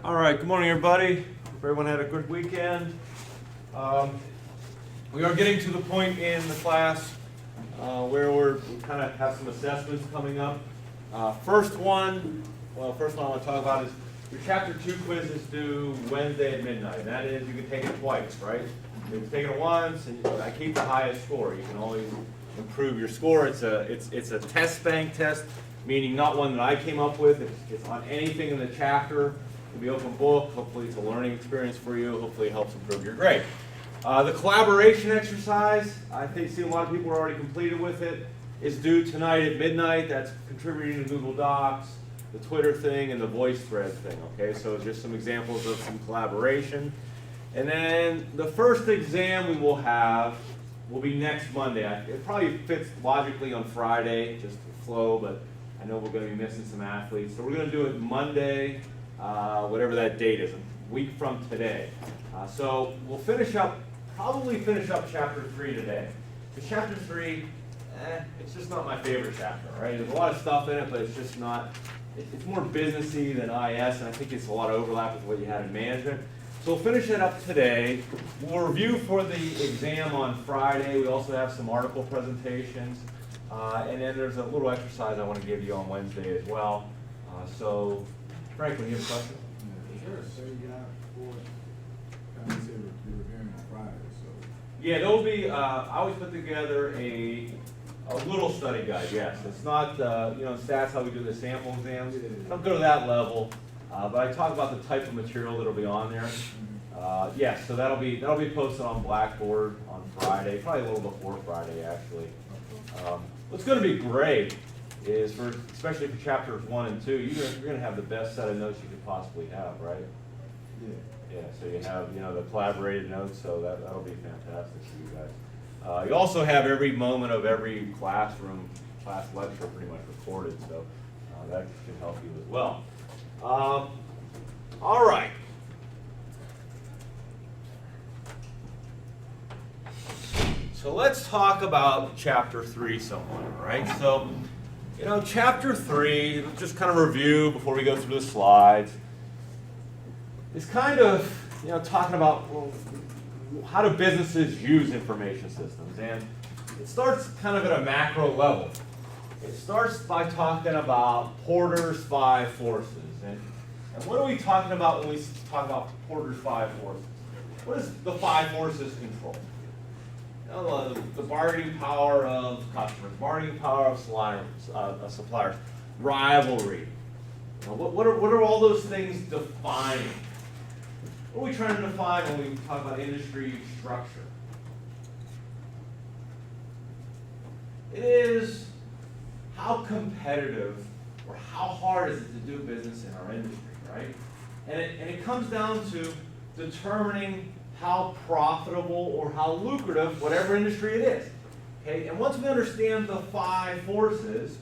All right, good morning, everybody. Hope everyone had a good weekend. We are getting to the point in the class where we kind of have some assessments coming up. First one I want to talk about is your Chapter 2 quiz is due Wednesday at midnight. And that is, you can take it twice, right? You can take it once, and I keep the highest score. You can always improve your score. It's a test bank test, meaning not one that I came up with. It's on anything in the chapter. It'll be open book. Hopefully it's a learning experience for you. Hopefully it helps improve your grade. The collaboration exercise, I see a lot of people are already completed with it, is due tonight at midnight. That's contributing to Google Docs, the Twitter thing, and the voice thread thing. Okay, so just some examples of some collaboration. And then the first exam we will have will be next Monday. It probably fits logically on Friday, just to flow, but I know we're going to be missing some athletes. So we're going to do it Monday, whatever that date is, a week from today. So we'll probably finish up Chapter 3 today. Because Chapter 3, it's just not my favorite chapter, right? There's a lot of stuff in it, but it's just not, it's more businessy than IS, and I think it's a lot of overlap with what you had in management. So we'll finish it up today. We'll review for the exam on Friday. We also have some article presentations. And then there's a little exercise I want to give you on Wednesday as well. So, Frank, do you have a question? Sure. So you got kind of said you're reviewing on Friday, so. Yeah, there'll be, I always put together a little study guide, yes. It's not, in stats how we do the sample exams. Don't go to that level, but I talk about the type of material that'll be on there. Yes, so that'll be posted on Blackboard on Friday, probably a little before Friday, actually. What's going to be great is, especially for chapters 1 and 2, you're going to have the best set of notes you could possibly have, right? Yeah. Yeah, so you have, the collaborated notes, so that'll be fantastic for you guys. You also have every moment of every class lecture pretty much recorded, so that should help you as well. All right. So let's talk about Chapter 3 somewhat, right? So, Chapter 3, just kind of review before we go through the slides, is kind of, talking about how do businesses use information systems. And it starts kind of at a macro level. It starts by talking about Porter's 5 forces. And what are we talking about when we talk about Porter's 5 forces? What does the 5 forces control? The bargaining power of customers, bargaining power of suppliers, rivalry. What are all those things defining? What are we trying to define when we talk about industry structure? It is how competitive or how hard is it to do business in our industry, right? And it comes down to determining how profitable or how lucrative whatever industry it is. Okay? And once we understand the 5 forces,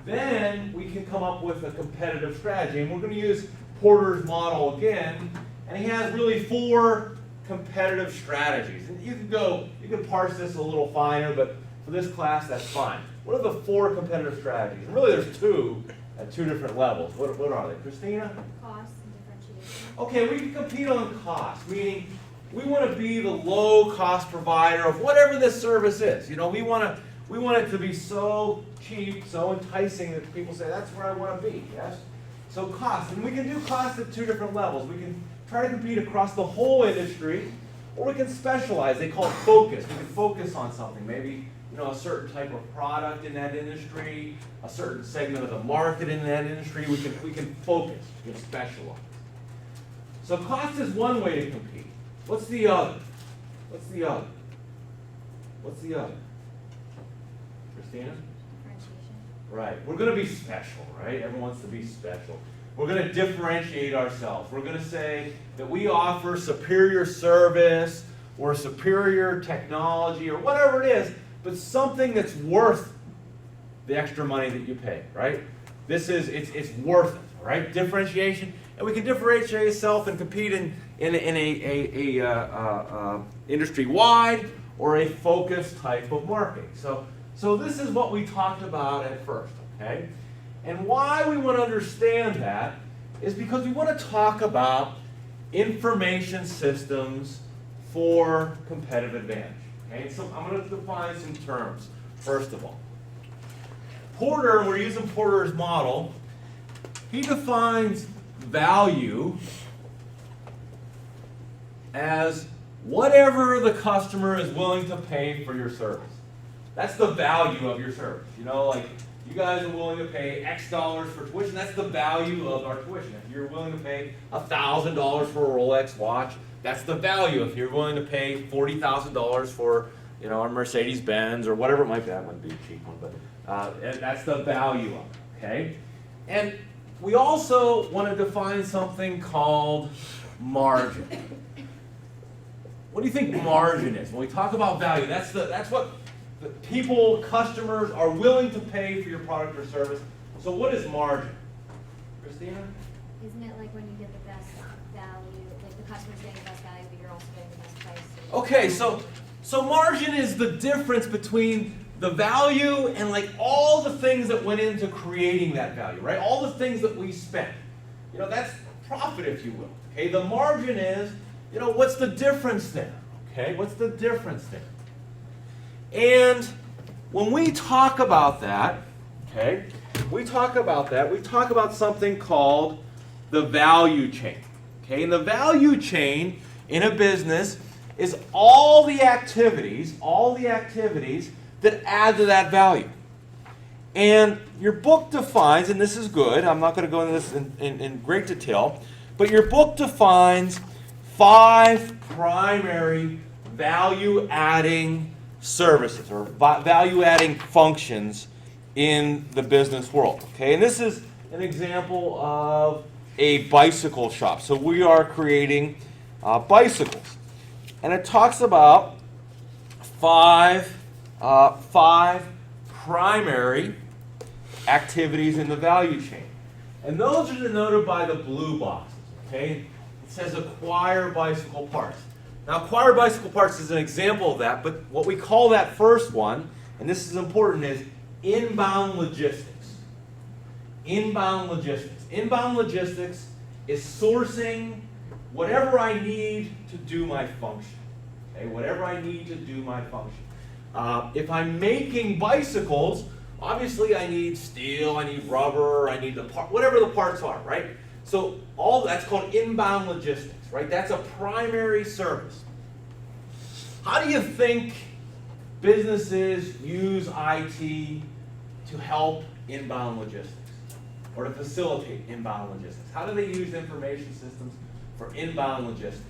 then we can come up with a competitive strategy. And we're going to use Porter's model again, and he has really 4 competitive strategies. And you can parse this a little finer, but for this class, that's fine. What are the 4 competitive strategies? And really there's 2 at 2 different levels. What are they? Christina? Cost and differentiation. Okay, we can compete on cost, meaning we want to be the low-cost provider of whatever this service is. We want it to be so cheap, so enticing that people say, that's where I want to be, yes? So cost, and we can do cost at 2 different levels. We can try to compete across the whole industry, or we can specialize. They call it focus. We can focus on something, maybe a certain type of product in that industry, a certain segment of the market in that industry. We can focus, we can specialize. So cost is one way to compete. What's the other? Christina? Differentiation. Right. We're going to be special, right? Everyone wants to be special. We're going to differentiate ourselves. We're going to say that we offer superior service or superior technology or whatever it is, but something that's worth the extra money that you pay, right? It's worth it, right? Differentiation. And we can differentiate ourselves and compete in a industry-wide or a focused type of marketing. So this is what we talked about at first, okay? And why we want to understand that is because we want to talk about information systems for competitive advantage. Okay, so I'm going to define some terms, first of all. Porter, and we're using Porter's model, he defines value as whatever the customer is willing to pay for your service. That's the value of your service. You know, like you guys are willing to pay X dollars for tuition. That's the value of our tuition. If you're willing to pay $1,000 for a Rolex watch, that's the value. If you're willing to pay $40,000 for, you know, a Mercedes Benz or whatever it might be, that might be a cheap one, but that's the value of it. Okay, and we also want to define something called margin. What do you think margin is? When we talk about value, that's what the people, customers are willing to pay for your product or service. So what is margin? Christina? Isn't it like when you get the best value, like the customer's getting the best value, but you're also getting the best price? Okay, so margin is the difference between the value and like all the things that went into creating that value, right? All the things that we spent. You know, that's profit, if you will. Okay, the margin is, you know, what's the difference there? Okay, what's the difference there? And when we talk about that, okay, we talk about something called the value chain. Okay, and the value chain in a business is all the activities that add to that value. And your book defines, and this is good, I'm not going to go into this in great detail, but your book defines 5 primary value-adding services or value-adding functions in the business world. Okay, and this is an example of a bicycle shop. So we are creating bicycles, and it talks about five primary activities in the value chain, and those are denoted by the blue boxes. Okay, it says acquire bicycle parts. Now, acquire bicycle parts is an example of that, but what we call that first one, and this is important, is inbound logistics. Inbound logistics. Inbound logistics is sourcing whatever I need to do my function. Okay, whatever I need to do my function. If I'm making bicycles, obviously I need steel, I need rubber, I need the part, whatever the parts are, right? So all that's called inbound logistics, right? That's a primary service. How do you think businesses use IT to help inbound logistics or to facilitate inbound logistics? How do they use information systems for inbound logistics?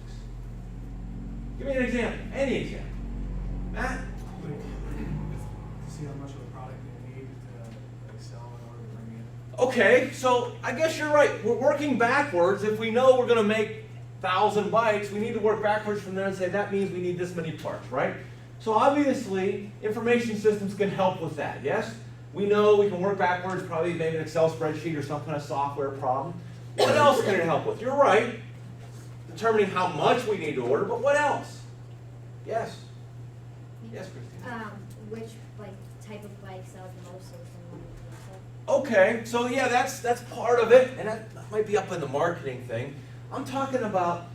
Give me an example, any example. Matt? To see how much of a product they need to like sell in order to bring in. Okay, so I guess you're right. We're working backwards. If we know we're going to make 1,000 bikes, we need to work backwards from there and say that means we need this many parts, right? So obviously, information systems can help with that, yes? We know we can work backwards, probably maybe an Excel spreadsheet or some kind of software problem. What else can it help with? You're right. Determining how much we need to order, but what else? Yes? Yes, Christine? Which like type of bike sells the most so we can Okay, so yeah, that's part of it, and that might be up in the marketing thing. I'm talking about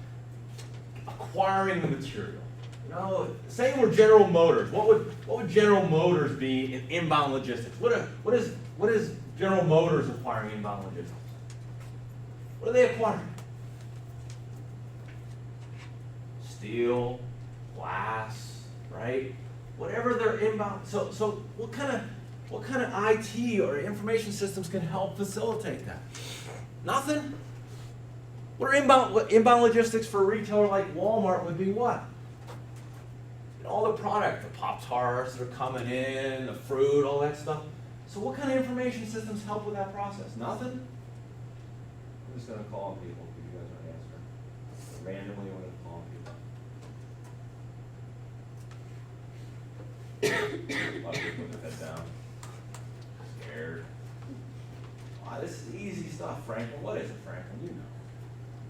acquiring the material. You know, say we're General Motors. What would General Motors be in inbound logistics? What is General Motors acquiring inbound logistics? What are they acquiring? Steel, glass, right? Whatever their inbound. So what kind of IT or information systems can help facilitate that? Nothing. What inbound logistics for a retailer like Walmart would be what? All the product, the Pop-Tarts that are coming in, the fruit, all that stuff. So what kind of information systems help with that process? Nothing? I'm just going to call people if you guys aren't answering. Randomly, I'm going to call people. A lot of people put their head down. Scared. Wow, this is easy stuff, Franklin. What is it, Franklin? You know.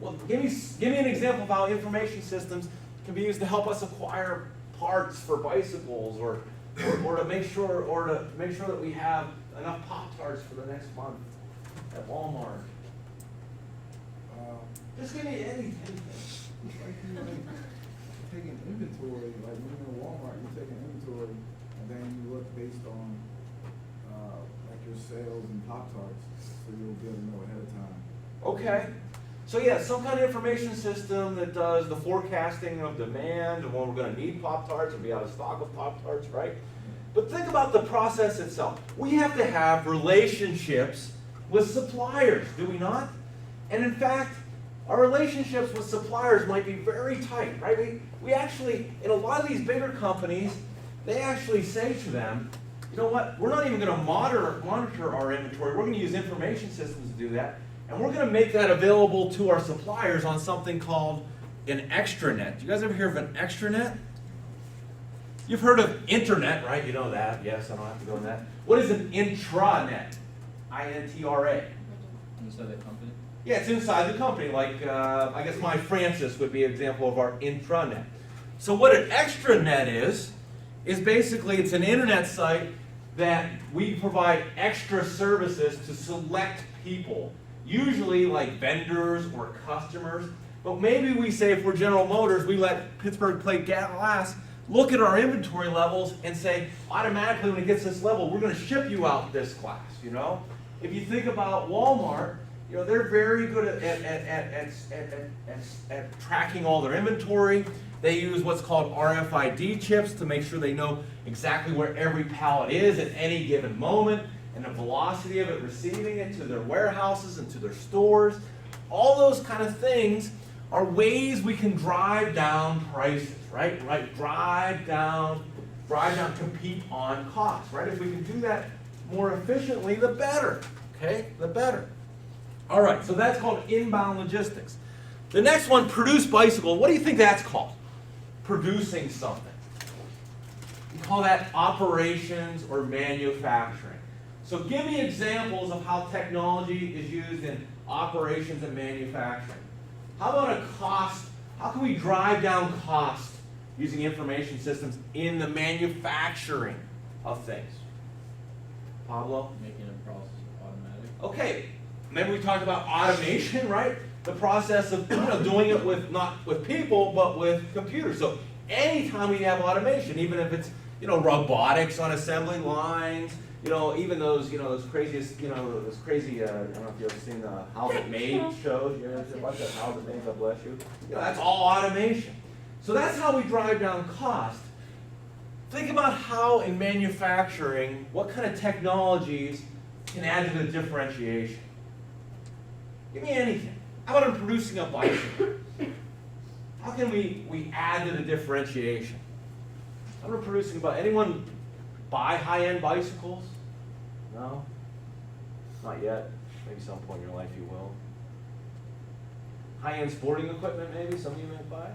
Well, give me an example of how information systems can be used to help us acquire parts for bicycles, or to make sure that we have enough Pop-Tarts for the next month at Walmart. Just give me anything. Like you taking inventory, like when you're in Walmart, you're taking inventory, and then you look based on, like your sales and Pop-Tarts, so you'll be able to know ahead of time. Okay. So yeah, some kind of information system that does the forecasting of demand and when we're going to need Pop-Tarts and be out of stock of Pop-Tarts, right? But think about the process itself. We have to have relationships with suppliers, do we not? And in fact, our relationships with suppliers might be very tight, right? We actually, in a lot of these bigger companies, they actually say to them, you know what, we're not even going to monitor our inventory. We're going to use information systems to do that. And we're going to make that available to our suppliers on something called an extranet. Do you guys ever hear of an extranet? You've heard of internet, right? You know that. Yes, I don't have to go in that. What is an intranet? I-N-T-R-A. Inside the company? Yeah, it's inside the company. Like, I guess My Francis would be an example of our intranet. So what an extranet is basically it's an internet site that we provide extra services to select people. Usually like vendors or customers, but maybe we say if we're General Motors, we let Pittsburgh Plate Glass look at our inventory levels and say, automatically when it gets this level, we're going to ship you out this class, you know? If you think about Walmart, you know, they're very good at tracking all their inventory. They use what's called RFID chips to make sure they know exactly where every pallet is at any given moment, and the velocity of it receiving it to their warehouses and to their stores. All those kind of things are ways we can drive down prices, right? Drive down, compete on costs, right? If we can do that more efficiently, the better, okay? The better. All right, so that's called inbound logistics. The next one, produce bicycle. What do you think that's called? Producing something. We call that operations or manufacturing. So give me examples of how technology is used in operations and manufacturing. How about a cost? How can we drive down cost using information systems in the manufacturing of things? Pablo? Making a process automatic. Okay, maybe we talked about automation, right? The process of doing it with not with people, but with computers. So anytime we have automation, even if it's robotics on assembly lines, even those those craziest those crazy I don't know if you've ever seen the How's It Made shows. You ever watch that How's It Made? God bless you. That's all automation. So that's how we drive down cost. Think about how in manufacturing, what kind of technologies can add to the differentiation. Give me anything. How about in producing a bicycle? How can we add to the differentiation? How about producing a bicycle? Anyone buy high-end bicycles? No? Not yet. Maybe some point in your life you will. High-end sporting equipment maybe? Some of you might buy?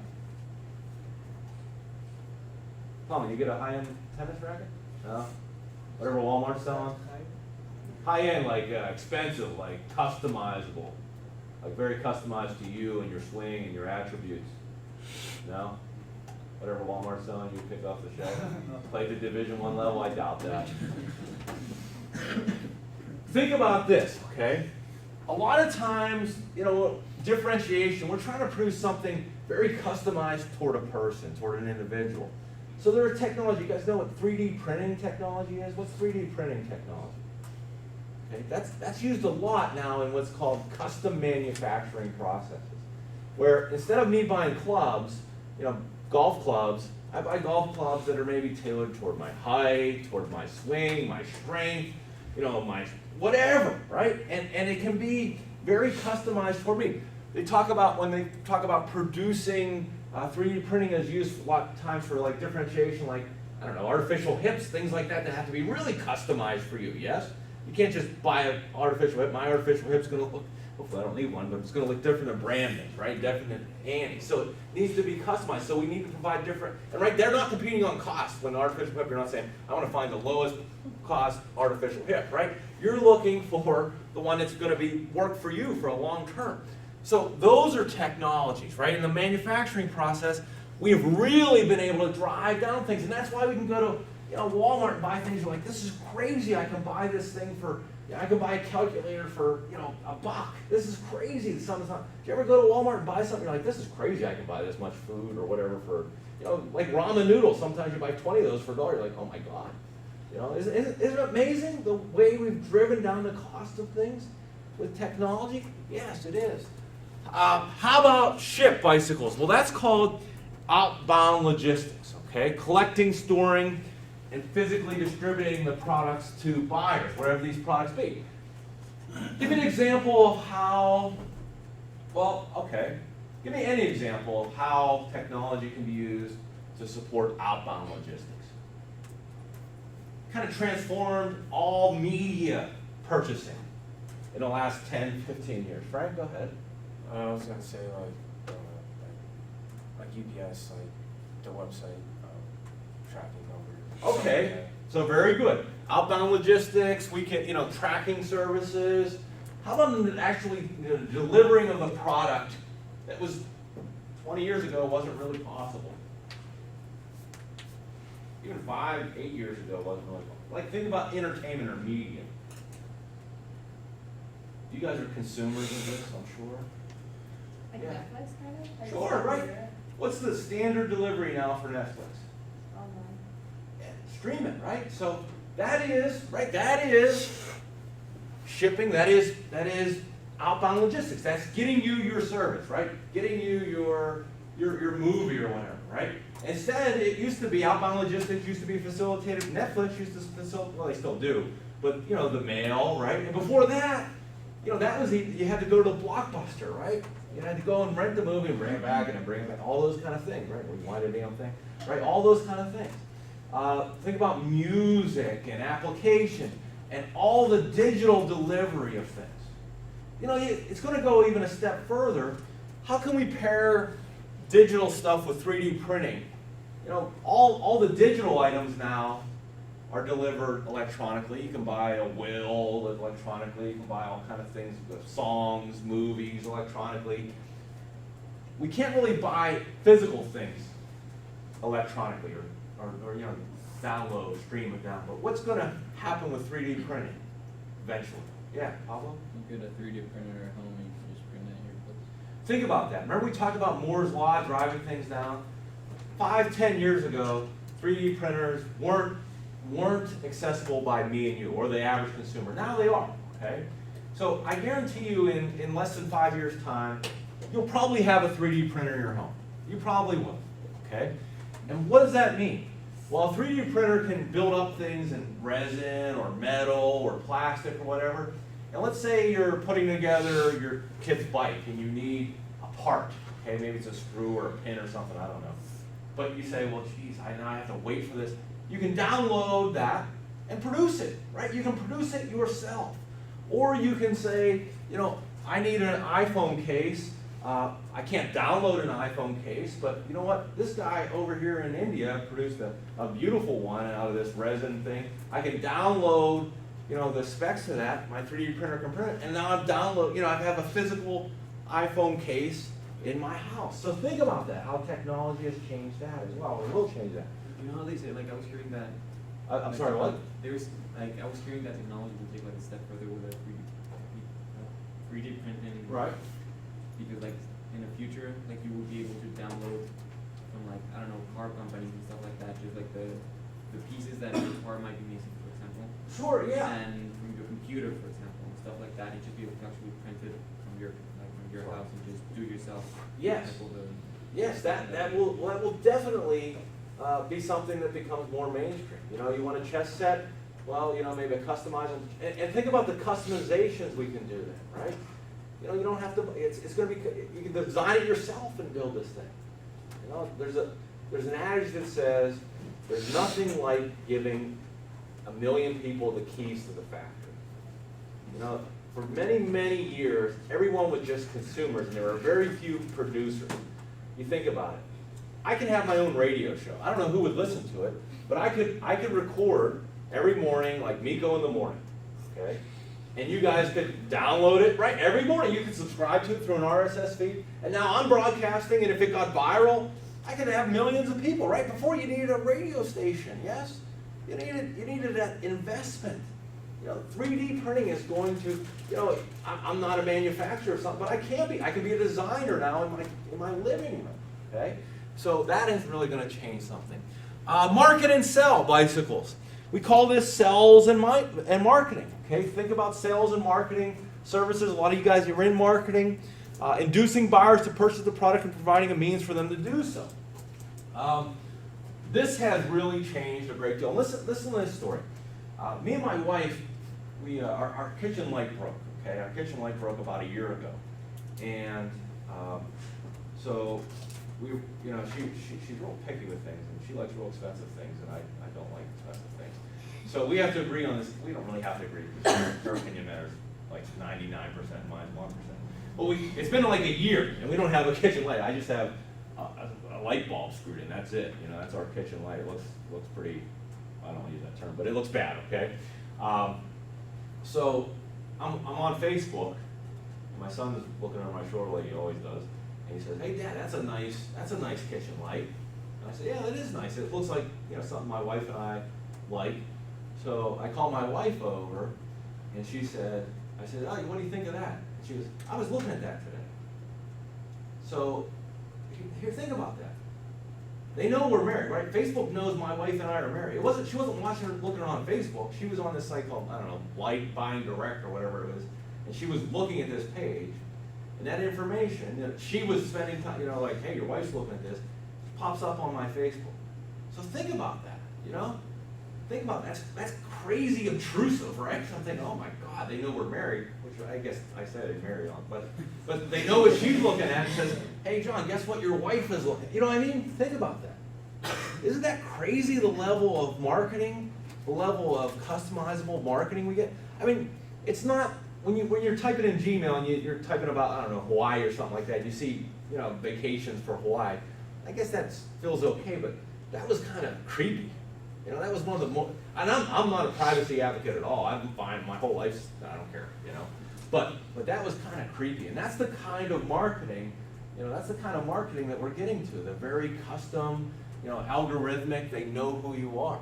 Colin, you get a high-end tennis racket? No? Whatever Walmart's selling? High-end, like expensive, like customizable. Like very customized to you and your swing and your attributes. No? Whatever Walmart's selling, you pick off the shelf. Play the Division I level, I doubt that. Think about this, okay? A lot of times, differentiation, we're trying to produce something very customized toward a person, toward an individual. So there are technology. You guys know what 3D printing technology is? What's 3D printing technology? Okay, that's used a lot now in what's called custom manufacturing processes, where instead of me buying clubs, golf clubs, I buy golf clubs that are maybe tailored toward my height, toward my swing, my strength, my whatever, right? And it can be very customized for me. When they talk about producing 3D printing is used a lot of times for like differentiation, like, I don't know, artificial hips, things like that have to be really customized for you, yes? You can't just buy an artificial hip. My artificial hip's going to look, hopefully I don't need one, but it's going to look different than Brandon's, right? Different than Annie's. So it needs to be customized. So we need to provide different, and right, they're not competing on cost. When the artificial hip, you're not saying, I want to find the lowest cost artificial hip, right? You're looking for the one that's going to work for you for a long term. So those are technologies, right? In the manufacturing process, we have really been able to drive down things, and that's why we can go to Walmart and buy things. You're like, this is crazy. I can buy this thing for Yeah, I can buy a calculator for, $1. This is crazy. Do you ever go to Walmart and buy something, you're like, this is crazy, I can buy this much food or whatever for, like ramen noodles. Sometimes you buy 20 of those for $1. You're like, oh my God. Isn't it amazing the way we've driven down the cost of things with technology? Yes, it is. How about ship bicycles? Well, that's called outbound logistics, okay? Collecting, storing, and physically distributing the products to buyers, wherever these products be. Give me an example of how, give me any example of how technology can be used to support outbound logistics. Kind of transformed all media purchasing in the last 10, 15 years. Frank, go ahead. I was gonna say like UPS, like the website tracking numbers. Okay, so very good. Outbound logistics, we can, tracking services. How about actually delivering of the product that was 20 years ago wasn't really possible? Even 5, 8 years ago wasn't really possible. Like think about entertainment or media. You guys are consumers of this, I'm sure. Like Yeah. Netflix kind of? Like Sure, right. What's the standard delivery now for Netflix? Online. Yeah, stream it, right? So that is shipping, that is outbound logistics. That's getting you your service, right? Getting you your movie or whatever, right? Instead, it used to be outbound logistics used to be facilitated. Netflix used to facilitate, well, they still do, but the mail, right? And before that, that was you had to go to the Blockbuster, right? You had to go and rent the movie and bring it back and then bring it back. All those kind of things, right? Rewind a damn thing, right? All those kind of things. Think about music and application and all the digital delivery of things. It's going to go even a step further. How can we pair digital stuff with 3D printing? All the digital items now are delivered electronically. You can buy a will electronically. You can buy all kind of things, songs, movies electronically. We can't really buy physical things electronically or download, stream it down. But what's going to happen with 3D printing eventually? Yeah, Pablo? You get a 3D printer at home and you can just print it in your place. Think about that. Remember we talked about Moore's Law driving things down? 5, 10 years ago, 3D printers weren't accessible by me and you or the average consumer. Now they are, okay? So I guarantee you in less than 5 years' time, you'll probably have a 3D printer in your home. You probably will, okay? And what does that mean? Well, a 3D printer can build up things in resin or metal or plastic or whatever. And let's say you're putting together your kid's bike and you need a part, okay? Maybe it's a screw or a pin or something, I don't know. But you say, well, geez, now I have to wait for this. You can download that and produce it, right? You can produce it yourself. Or you can say, I need an iPhone case. I can't download an iPhone case, but you know what? This guy over here in India produced a beautiful one out of this resin thing. I can download, the specs of that. My 3D printer can print it. And now I have a physical iPhone case in my house. So think about that, how technology has changed that as well, or will change that. You know how they say, like, I was hearing that. I'm sorry, what? There's, like, I was hearing that technology will take, like, a step further with a 3D printing. Right. Because, like, in the future, like, you will be able to download from, like, I don't know, car companies and stuff like that, just, like, the pieces that your car might be missing, for example. Sure, yeah. And from your computer, for example, and stuff like that, it should be able to actually print it from your house and just do it yourself. Yes. Yes, that will definitely be something that becomes more mainstream. You want a chess set? Well, maybe a customizable. And think about the customizations we can do then, right? You don't have to. It's going to be. You can design it yourself and build this thing. There's an adage that says there's nothing like giving 1 million people the keys to the factory. For many, many years, everyone was just consumers, and there were very few producers. You think about it. I can have my own radio show. I don't know who would listen to it, but I could record every morning, like Miko in the morning, okay? And you guys could download it, right? Every morning you could subscribe to it through an RSS feed. And now I'm broadcasting, and if it got viral, I could have millions of people, right? Before you needed a radio station, yes? You needed that investment. You know, 3D printing is going to, you know, I'm not a manufacturer of something, but I can be. I can be a designer now in my living room, okay? So that is really going to change something. Market and sell bicycles. We call this sales and marketing, okay? Think about sales and marketing services. A lot of you guys are in marketing. Inducing buyers to purchase the product and providing a means for them to do so. This has really changed a great deal. Listen to this story. Me and my wife, our kitchen light broke. Okay, our kitchen light broke about a year ago, and so we, you know, she's real picky with things, and she likes real expensive things, and I don't like expensive things. So we have to agree on this. We don't really have to agree because her opinion matters like 99%, mine's 1%. But it's been like a year, and we don't have a kitchen light. I just have a light bulb screwed in. That's it. You know, that's our kitchen light. It looks pretty. I don't want to use that term, but it looks bad. Okay. So I'm on Facebook. And my son's looking over my shoulder like he always does, and he says, "Hey, Dad, that's a nice kitchen light." And I said, "Yeah, it is nice. It looks like, you know, something my wife and I like." So I called my wife over, and she said, "I said, oh, what do you think of that?" And she goes, "I was looking at that today." So here, think about that. They know we're married, right? Facebook knows my wife and I are married. She wasn't looking on Facebook. She was on this site called, I don't know, Light Buying Direct or whatever it is, and she was looking at this page, and that information, you know, she was spending time, you know, like, hey, your wife's looking at this, pops up on my Facebook. So think about that, you know? Think about that. That's crazy intrusive, right? So I'm thinking, oh my God, they know we're married, which I guess I said I'm married on, but they know what she's looking at and says, hey John, guess what your wife is looking at? You know what I mean? Think about that. Isn't that crazy, the level of marketing, the level of customizable marketing we get? I mean, it's not, when you're typing in Gmail and you're typing about, I don't know, Hawaii or something like that, you see, you know, vacations for Hawaii. I guess that feels okay, but that was kind of creepy. You know, that was one of the most, and I'm not a privacy advocate at all. I'm fine, my whole life, I don't care, you know. But that was kind of creepy, and that's the kind of marketing, you know, that's the kind of marketing that we're getting to. They're very custom, you know, algorithmic, they know who you are.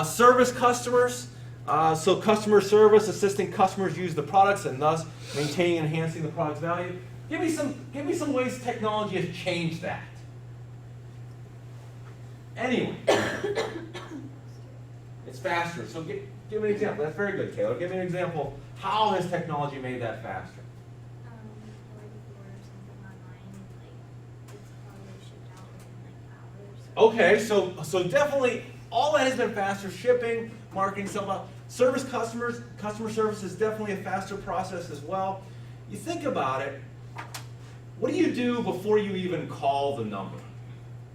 Service customers, so customer service, assisting customers use the products and thus maintaining and enhancing the product's value. Give me some ways technology has changed that. Anyway, it's faster. So give me an example. That's very good, Taylor. Give me an example. How has technology made that faster? Or if you order something online and like it's probably shipped out within like hours. Okay, so definitely all that has been faster. Shipping, marketing, service customers, customer service is definitely a faster process as well. You think about it, what do you do before you even call the number?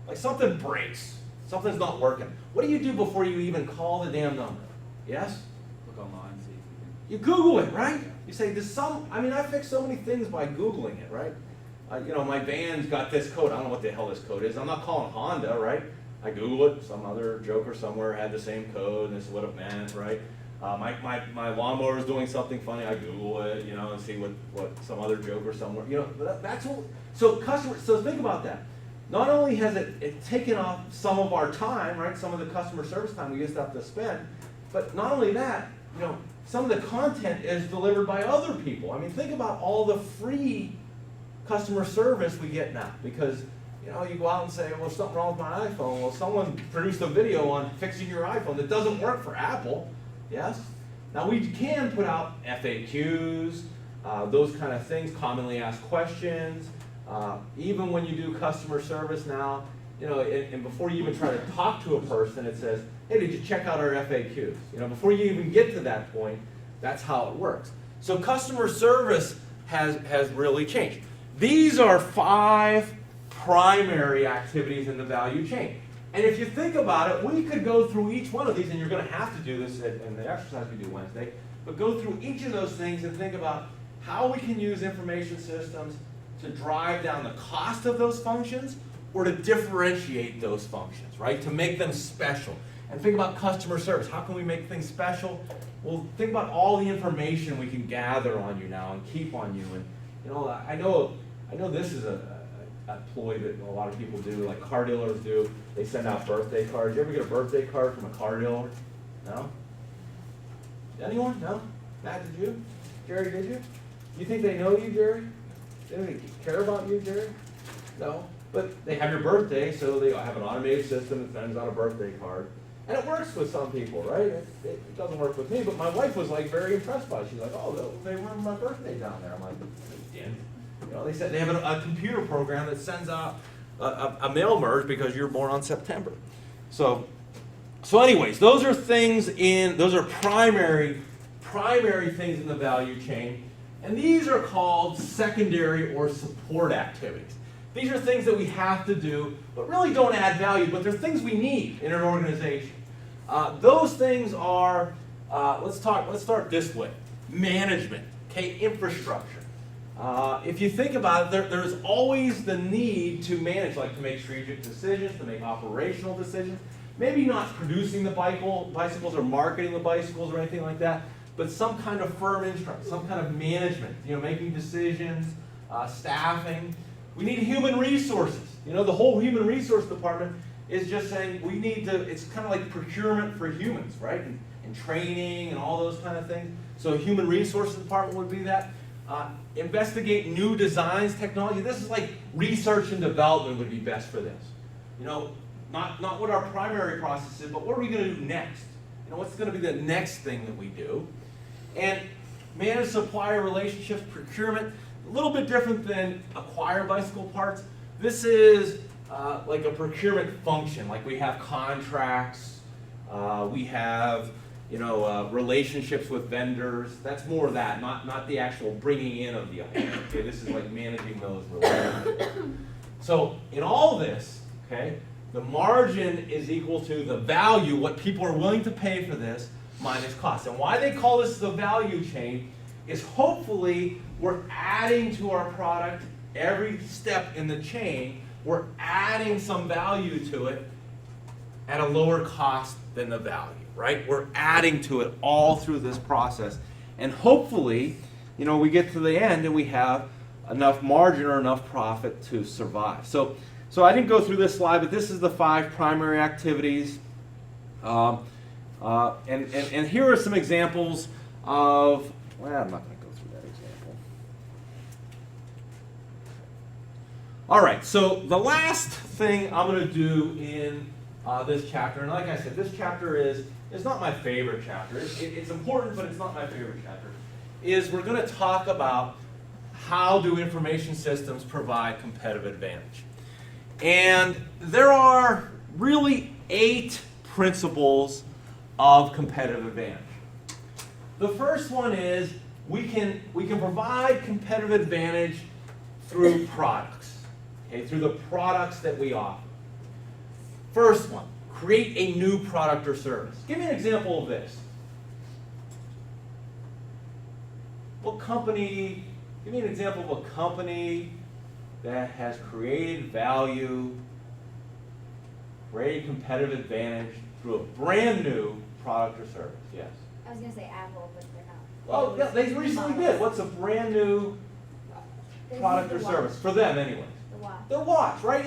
Like something breaks, something's not working. What do you do before you even call the damn number? Yes? Look online, see if You Google it, right? You say, I fix so many things by Googling it, right? You know, my van's got this code. I don't know what the hell this code is. I'm not calling Honda, right? I Google it. Some other joker somewhere had the same code, and this is what it meant, right? My lawnmower is doing something funny. I Google it, you know, and see what some other joker somewhere, you know, that's what, so think about that. Not only has it taken off some of our time, right, some of the customer service time we used to have to spend, but not only that, you know, some of the content is delivered by other people. I mean, think about all the free customer service we get now, because, you know, you go out and say, well, something wrong with my iPhone. Well, someone produced a video on fixing your iPhone that doesn't work for Apple, yes? Now, we can put out FAQs, those kind of things, commonly asked questions. Even when you do customer service now, you know, and before you even try to talk to a person, it says, hey, did you check out our FAQs? You know, before you even get to that point, that's how it works. So customer service has really changed. These are 5 primary activities in the value chain. And if you think about it, we could go through each one of these, and you're going to have to do this in the exercise we do Wednesday, but go through each of those things and think about how we can use information systems to drive down the cost of those functions or to differentiate those functions, right? To make them special. And think about customer service. How can we make things special? Well, think about all the information we can gather on you now and keep on you. And you know, I know this is a ploy that a lot of people do, like car dealers do. They send out birthday cards. You ever get a birthday card from a car dealer? No? Anyone? No? Matt, did you? Jerry, did you? You think they know you, Jerry? Do they care about you, Jerry? No. But they have your birthday, so they have an automated system that sends out a birthday card. And it works with some people, right? It doesn't work with me, but my wife was like very impressed by it. She's like, oh, they remember my birthday down there. I'm like, yeah. You know, they said they have a computer program that sends out a mail merge because you're born on September. So anyways, those are primary things in the value chain. And these are called secondary or support activities. These are things that we have to do, but really don't add value, but they're things we need in an organization. Those things are, let's start this way. Management, okay, infrastructure. If you think about it, there's always the need to manage, like to make strategic decisions, to make operational decisions. Maybe not producing the bicycles or marketing the bicycles or anything like that, but some kind of firm infrastructure, some kind of management, making decisions, staffing. We need human resources. The whole human resource department is just saying we need to, it's kind of like procurement for humans, right? And training and all those kind of things. So human resources department would be that. Investigate new designs, technology. This is like research and development would be best for this. Not what our primary process is, but what are we going to do next? What's going to be the next thing that we do? And manage supplier relationships, procurement. A little bit different than acquire bicycle parts. This is like a procurement function. Like we have contracts, we have relationships with vendors. That's more of that, not the actual bringing in of the item. Okay, this is like managing those relationships. So in all this, okay, the margin is equal to the value, what people are willing to pay for this, minus cost. And why they call this the value chain is hopefully we're adding to our product every step in the chain. We're adding some value to it at a lower cost than the value, right? We're adding to it all through this process. And hopefully, we get to the end and we have enough margin or enough profit to survive. So I didn't go through this slide, but this is the 5 primary activities. And here are some examples of, well, I'm not going to go through that example. All right, so the last thing I'm going to do in this chapter, and like I said, this chapter is not my favorite chapter. It's important, but it's not my favorite chapter, is we're going to talk about how do information systems provide competitive advantage. And there are really 8 principles of competitive advantage. The first one is we can provide competitive advantage through products, okay, through the products that we offer. First one, create a new product or service. Give me an example of this. Give me an example of a company that has created value, created competitive advantage through a brand new product or service. Yes? I was going to say Apple, but they're not. Well, yeah, they recently did. What's a brand new product or service? For them, anyways. The watch. The watch, right?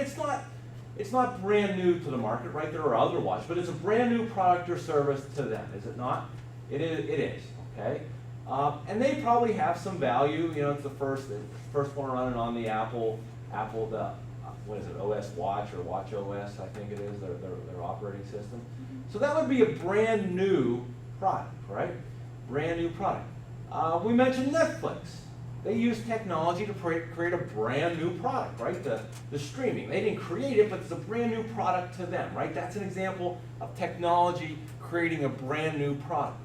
It's not brand new to the market, right? There are other watches, but it's a brand new product or service to them, is it not? It is, okay? And they probably have some value. It's the first one running on the Apple, what is it, OS Watch or Watch OS, I think it is, their operating system. So that would be a brand new product, right? Brand new product. We mentioned Netflix. They use technology to create a brand new product, right? The streaming. They didn't create it, but it's a brand new product to them, right? That's an example of technology creating a brand new product.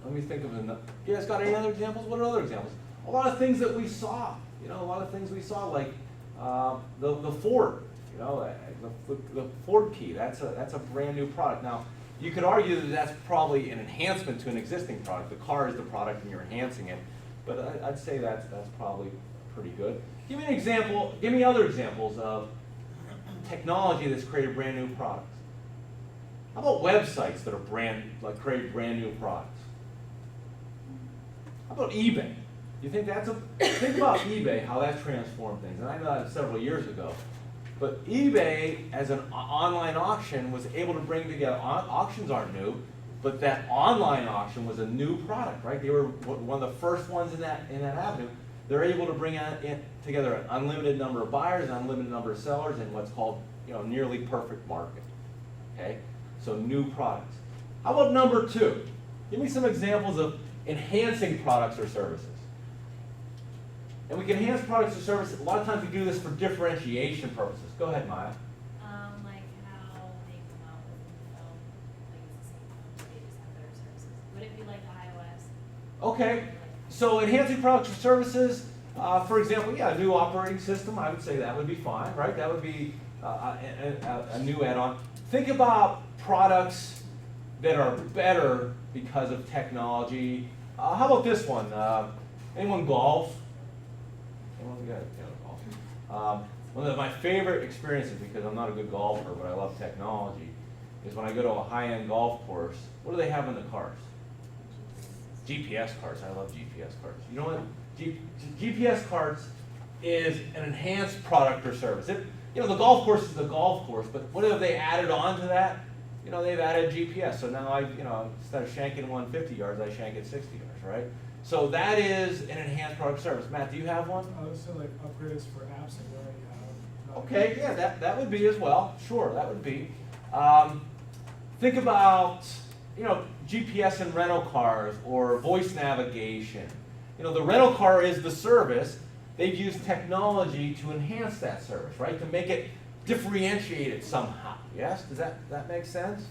Let me think of it. You guys got any other examples? What are other examples? A lot of things that we saw. Like the Ford. The Ford key. That's a brand new product. Now, you could argue that that's probably an enhancement to an existing product. The car is the product and you're enhancing it. But I'd say that's probably pretty good. Give me an example. Give me other examples of technology that's created brand new products. How about websites that are create brand new products? How about eBay? You think think about eBay, how that transformed things. And I know that several years ago. But eBay, as an online auction, was able to bring together, auctions aren't new, But that online auction was a new product, right? They were one of the first ones in that avenue. They're able to bring together an unlimited number of buyers, an unlimited number of sellers in what's called, nearly perfect market. Okay, so new products. How about number 2? Give me some examples of enhancing products or services. And we can enhance products or services. A lot of times we do this for differentiation purposes. Go ahead, Maya. Like how they come out with new phone, like it's the same phone, but they just have better services. Would it be like iOS? Okay, so enhancing products or services, for example, a new operating system, I would say that would be fine, right? That would be a new add-on. Think about products that are better because of technology. How about this one? Anyone golf? Anyone got golf? One of my favorite experiences, because I'm not a good golfer, but I love technology, is when I go to a high-end golf course. What do they have in the cars? GPS cards. I love GPS cards. You know what? GPS cards is an enhanced product or service. The golf course is the golf course, but what have they added on to that? They've added GPS. So now instead of shanking 150 yards, I shank it 60 yards, right? So that is an enhanced product service. Matt, do you have one? I would say like upgrades for apps that we already have. Okay, yeah, that would be as well. Sure, that would be. Think about, GPS in rental cars or voice navigation. The rental car is the service. They've used technology to enhance that service, right? To make it differentiated somehow. Yes? Does that make sense?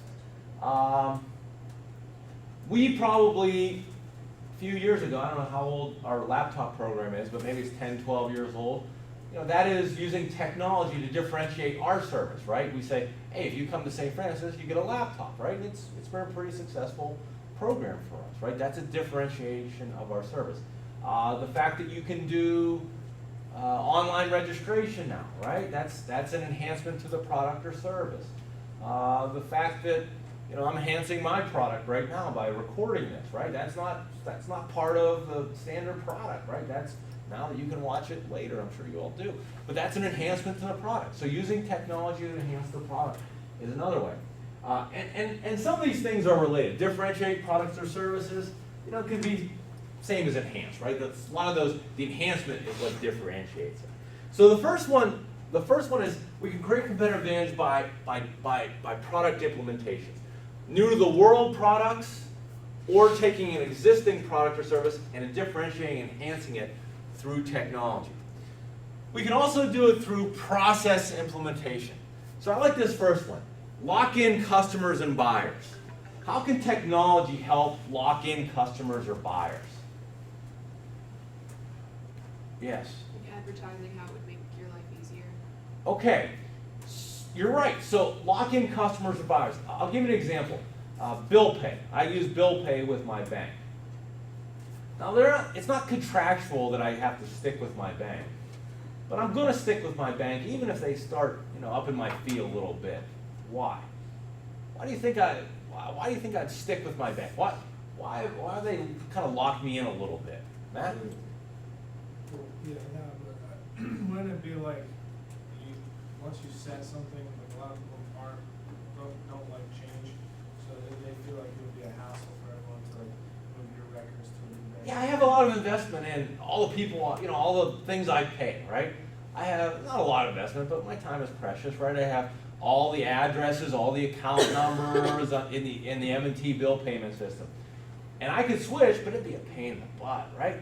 We probably, a few years ago, I don't know how old our laptop program is, but maybe it's 10, 12 years old. That is using technology to differentiate our service, right? We say, hey, if you come to St. Francis, you get a laptop, right? It's been a pretty successful program for us, right? That's a differentiation of our service. The fact that you can do online registration now, right? That's an enhancement to the product or service. The fact that I'm enhancing my product right now by recording this, right? That's not part of the standard product, right? That's now that you can watch it later, I'm sure you all do. But that's an enhancement to the product. So using technology to enhance the product is another way. And some of these things are related. Differentiate products or services, can be same as enhance, right? That's a lot of those, the enhancement is what differentiates it. So the first one is we can create competitive advantage by product implementations. New to the world products, or taking an existing product or service and differentiating and enhancing it through technology. We can also do it through process implementation. So I like this first one. Lock in customers and buyers. How can technology help lock in customers or buyers? Yes? Like advertising, how it would make your life easier. Okay, you're right. So lock in customers or buyers. I'll give you an example. Bill pay. I use bill pay with my bank. Now, it's not contractual that I have to stick with my bank, but I'm going to stick with my bank even if they start, upping my fee a little bit. Why? Why do you think I'd stick with my bank? Why do they kind of lock me in a little bit, Matt? Yeah, no, but wouldn't it be like once you set something, like a lot of people don't like change, so they feel like it would be a hassle for everyone to like move your records to a new bank. Yeah, I have a lot of investment in all the people, all the things I pay, right? I have not a lot of investment, but my time is precious, right? I have all the addresses, all the account numbers in the M&T bill payment system. And I could switch, but it'd be a pain in the butt, right?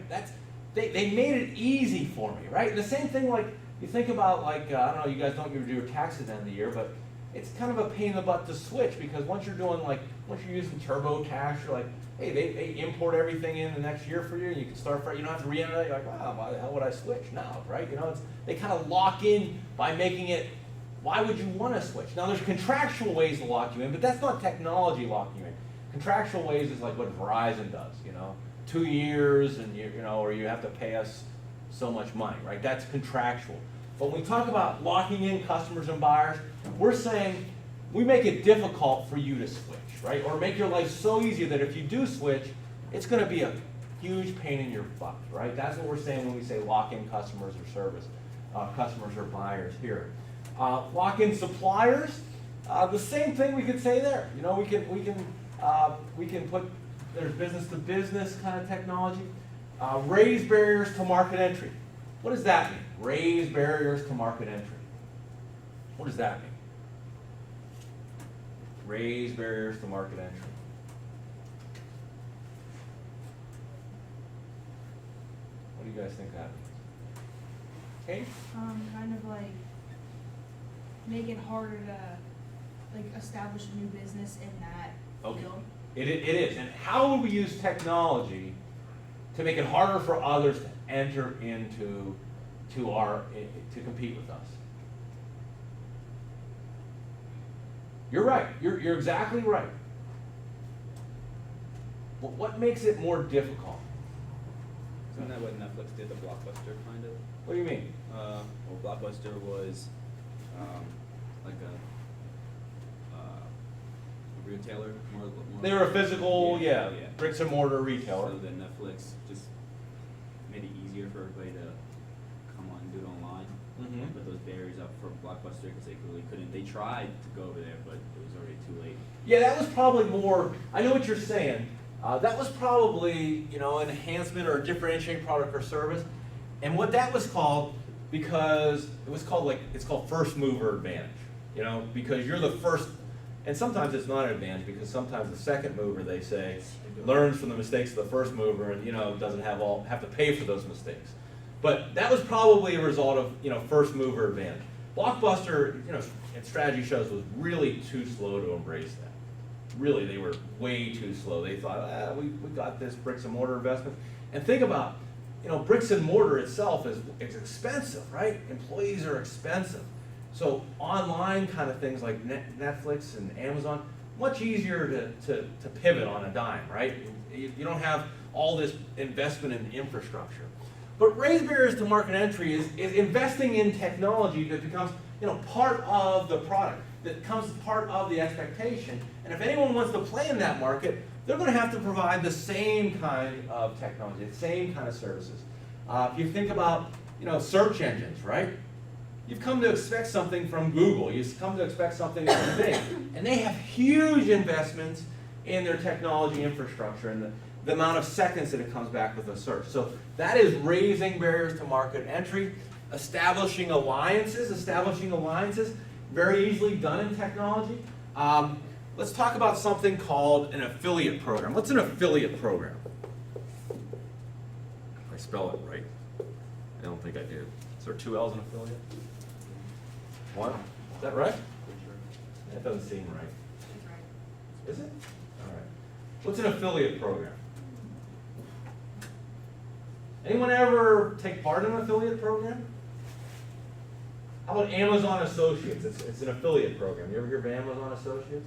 They made it easy for me, right? And the same thing, like, you think about, like, I don't know, you guys don't do your taxes at the end of the year, but it's kind of a pain in the butt to switch, because once you're using TurboTax, you're like, hey, they import everything in the next year for you, and you can start, you don't have to re-enter it. You're like, wow, why the hell would I switch now, right? They kind of lock in by making it, why would you want to switch? Now, there's contractual ways to lock you in, but that's not technology locking you in. Contractual ways is like what Verizon does, 2 years, and or you have to pay us so much money, right? That's contractual. But when we talk about locking in customers and buyers, we're saying we make it difficult for you to switch, right? Or make your life so easy that if you do switch, it's going to be a huge pain in your butt, right? That's what we're saying when we say lock in customers or service, customers or buyers here. Lock in suppliers, the same thing we could say there. We can We can put, there's business to business kind of technology. Raise barriers to market entry. What does that mean? Raise barriers to market entry. What does that mean? Raise barriers to market entry. What do you guys think that means? Kate? Kind of like make it harder to like establish a new business in that Okay. field. It is. And how would we use technology to make it harder for others to enter into to compete with us? You're right. You're exactly right. What makes it more difficult? Isn't that what Netflix did to Blockbuster, kind of? What do you mean? Well, Blockbuster was like a retailer, more. They were a physical, Yeah. bricks and mortar retailer. So then Netflix just made it easier for everybody to come on and do it online. Mhm. Put those barriers up for Blockbuster because they really couldn't. They tried to go over there, but it was already too late. Yeah, that was probably more, I know what you're saying. That was probably, an enhancement or a differentiating product or service. And what that was called, because it's called first mover advantage. Because you're the first, and sometimes it's not an advantage because sometimes the second mover, they say, learns from the mistakes of the first mover and, doesn't have to pay for those mistakes. But that was probably a result of, first mover advantage. Blockbuster, its strategy shows was really too slow to embrace that. Really, they were way too slow. They thought, we got this bricks and mortar investment. And think about, bricks and mortar itself is expensive, right? Employees are expensive. So online kind of things like Netflix and Amazon, much easier to pivot on a dime, right? You don't have all this investment in infrastructure. But raise barriers to market entry is investing in technology that becomes part of the product, that becomes part of the expectation. And if anyone wants to play in that market, they're going to have to provide the same kind of technology, the same kind of services. If you think about search engines, right? You've come to expect something from Google. You've come to expect something from Bing. And they have huge investments in their technology infrastructure and the amount of seconds that it comes back with a search. So that is raising barriers to market entry, establishing alliances, very easily done in technology. Let's talk about something called an affiliate program. What's an affiliate program? I spell it right. I don't think I do. Is there 2 L's in affiliate? One? Is that right? That doesn't seem right. Is it? All right. What's an affiliate program? Anyone ever take part in an affiliate program? How about Amazon Associates? It's an affiliate program. You ever hear of Amazon Associates?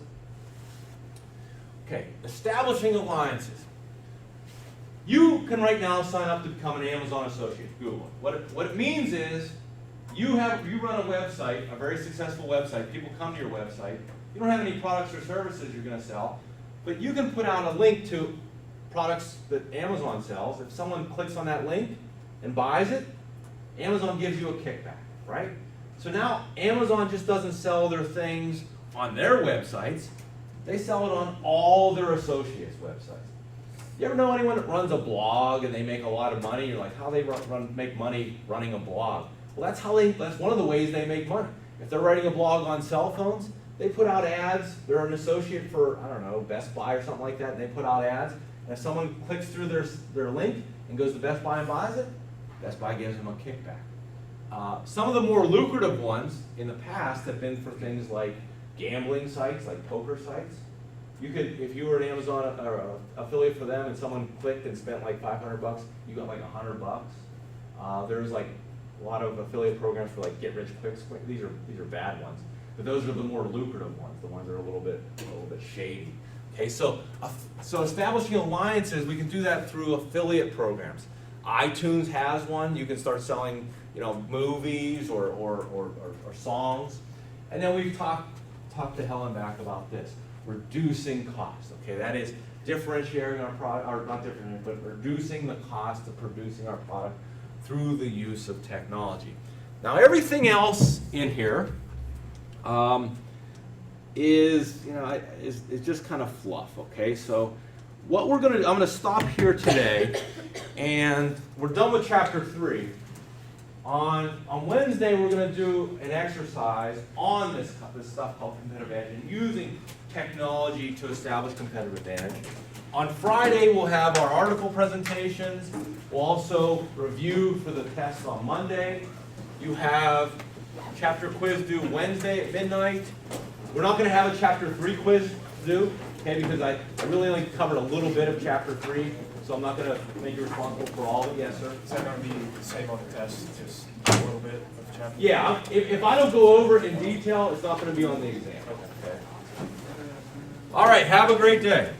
Okay, establishing alliances. You can right now sign up to become an Amazon Associate. Google it. What it means is you run a website, a very successful website. People come to your website. You don't have any products or services you're going to sell, but you can put out a link to products that Amazon sells. If someone clicks on that link and buys it, Amazon gives you a kickback, right? So now Amazon just doesn't sell their things on their websites. They sell it on all their associates' websites. You ever know anyone that runs a blog and they make a lot of money? You're like, how they make money running a blog? Well, that's one of the ways they make money. If they're writing a blog on cell phones, they put out ads. They're an associate for, I don't know, Best Buy or something like that, and they put out ads. And if someone clicks through their link and goes to Best Buy and buys it, Best Buy gives them a kickback. Some of the more lucrative ones in the past have been for things like gambling sites, like poker sites. You could, if you were an Amazon or affiliate for them and someone clicked and spent like $500, you got like $100. There's like a lot of affiliate programs for like get rich quick. These are bad ones, but those are the more lucrative ones, the ones that are a little bit shady. Okay, so establishing alliances, we can do that through affiliate programs. iTunes has one. You can start selling, movies or songs. And then we've talked to Helen back about this, reducing costs. Okay, that is differentiating our product, or not differentiating, but reducing the cost of producing our product through the use of technology. Now, everything else in here, is, you know, is just kind of fluff, okay? So what we're going to, I'm going to stop here today, and we're done with chapter 3. On Wednesday, we're going to do an exercise on this stuff called competitive advantage and using technology to establish competitive advantage. On Friday, we'll have our article presentations. We'll also review for the test on Monday. You have chapter quiz due Wednesday at midnight. We're not going to have a chapter 3 quiz due, okay, because I really only covered a little bit of chapter 3, so I'm not going to make you responsible for all of it. Yes, sir? Is that gonna be the same on the test, just a little bit of chapter? Yeah, if I don't go over it in detail, it's not going to be on the exam. Okay. All right, have a great day.